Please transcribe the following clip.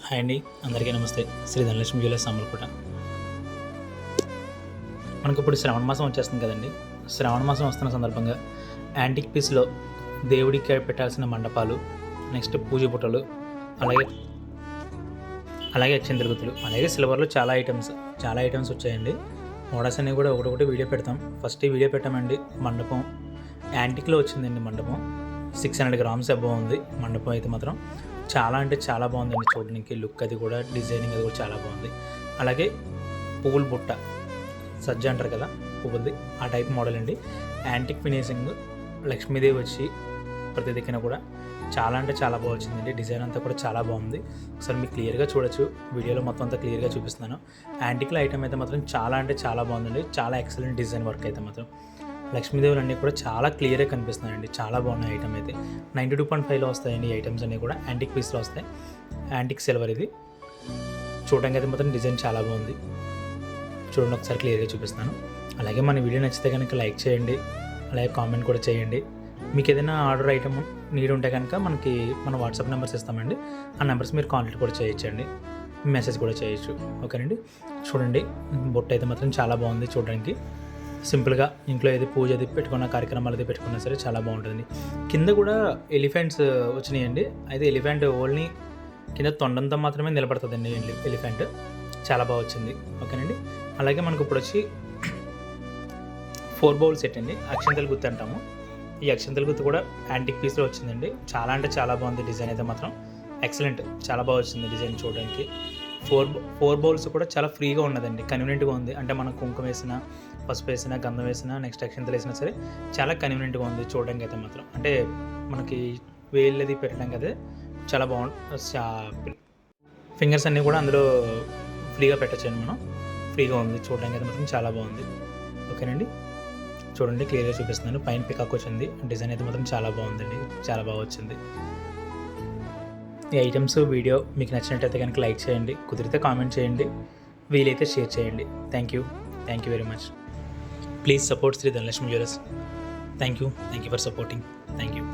Hi అండి, అందరికీ నమస్తే. శ్రీ ధనలక్ష్మి జ్యువెలర్స్ అమలకోట. మనకు ఇప్పుడు శ్రావణ మాసం వచ్చేస్తుంది కదండి. శ్రావణ మాసం వస్తున్న సందర్భంగా యాంటిక్ పీస్లో దేవుడికి పెట్టాల్సిన మండపాలు, నెక్స్ట్ పూజ బుట్టలు, అలాగే అలాగే అక్షంతలుగుతులు, అలాగే సిల్వర్లో చాలా ఐటమ్స్ వచ్చాయండి. మోడల్స్ అన్నీ కూడా ఒకటి వీడియో పెడతాం. ఫస్ట్ ఈ వీడియో పెట్టామండి. మండపం యాంటిక్లో వచ్చిందండి. మండపం 600 గ్రామ్స్ అబౌవ్ ఉంది. మండపం అయితే మాత్రం చాలా అంటే చాలా బాగుందండి. చూడడానికి లుక్ అది కూడా, డిజైనింగ్ అది కూడా చాలా బాగుంది. అలాగే పువ్వుల బుట్ట, సజ్జ అంటారు కదా పువ్వులది, ఆ టైప్ మోడల్ అండి. యాంటిక్ ఫినిషింగ్, లక్ష్మీదేవి వచ్చి ప్రతి దిక్కున కూడా చాలా అంటే చాలా బాగా వచ్చిందండి. డిజైన్ అంతా కూడా చాలా బాగుంది. ఒకసారి మీకు క్లియర్గా చూడొచ్చు. వీడియోలో మొత్తం అంతా క్లియర్గా చూపిస్తున్నాను. యాంటిక్లో ఐటమ్ అయితే మాత్రం చాలా అంటే చాలా బాగుందండి. చాలా ఎక్సలెంట్ డిజైన్ వర్క్ అయితే మాత్రం. లక్ష్మీదేవులు అన్నీ కూడా చాలా క్లియర్గా కనిపిస్తున్నాయండి. చాలా బాగున్నాయి ఐటమ్ అయితే. 92.5లో వస్తాయండి ఈ ఐటమ్స్ అన్నీ కూడా. యాంటిక్ పీస్లో వస్తాయి. యాంటిక్ సిల్వర్ ఇది. చూడడానికి అయితే మాత్రం డిజైన్ చాలా బాగుంది. చూడండి, ఒకసారి క్లియర్గా చూపిస్తాను. అలాగే మన వీడియో నచ్చితే కనుక లైక్ చేయండి, అలాగే కామెంట్ కూడా చేయండి. మీకు ఏదైనా ఆర్డర్ ఐటమ్ నీడ్ ఉంటే కనుక మన వాట్సాప్ నెంబర్స్ ఇస్తామండి. ఆ నెంబర్స్ మీరు కాంటాక్ట్ కూడా చేయొచ్చండి, మెసేజ్ కూడా చేయొచ్చు. ఓకేనండి. చూడండి, బొట్టు అయితే మాత్రం చాలా బాగుంది. చూడడానికి సింపుల్గా ఇంట్లో ఏది పూజ అది పెట్టుకున్న, కార్యక్రమాలు అది పెట్టుకున్నా సరే చాలా బాగుంటుంది. కింద కూడా ఎలిఫెంట్స్ వచ్చినాయండి. అయితే ఎలిఫెంట్ ఓన్లీ కింద తొండంతో మాత్రమే నిలబడుతుందండి. ఎలిఫెంట్ చాలా బాగా వచ్చింది. ఓకేనండి. అలాగే మనకు ఇప్పుడు వచ్చి 4 బౌల్ సెట్ అండి. అక్షంతల గుత్తి అంటాము. ఈ అక్షంతల గుత్తి కూడా యాంటిక్ పీస్లో వచ్చిందండి. చాలా అంటే చాలా బాగుంది. డిజైన్ అయితే మాత్రం ఎక్సలెంట్, చాలా బాగా వచ్చింది డిజైన్ చూడడానికి. 4 బౌల్స్ కూడా చాలా ఫ్రీగా ఉన్నదండి. కన్వీనియంట్గా ఉంది. అంటే మనం కుంకుమ వేసినా, పసుపు వేసినా, గంధం వేసినా, నెక్స్ట్ అక్షంతలు వేసినా సరే చాలా కన్వీనియంట్గా ఉంది చూడడానికి అయితే మాత్రం. అంటే మనకి వేళ్ళది పెట్టడానికి అయితే చాలా బాగుంది. ఫింగర్స్ అన్నీ కూడా అందులో ఫ్రీగా పెట్టచ్చండి. మనం ఫ్రీగా ఉంది. చూడడానికి అయితే మాత్రం చాలా బాగుంది. ఓకేనండి. చూడండి, క్లియర్గా చూపిస్తున్నాను. పైన పికాక్ వచ్చింది. డిజైన్ అయితే మాత్రం చాలా బాగుందండి. చాలా బాగా వచ్చింది. ఈ ఐటమ్స్ వీడియో మీకు నచ్చినట్టయితే కనుక లైక్ చేయండి, కుదిరితే కామెంట్ చేయండి, వీలైతే షేర్ చేయండి. Thank you very much. Please support Shri Dhanalakshmi jewellers. Thank you for supporting. Thank you.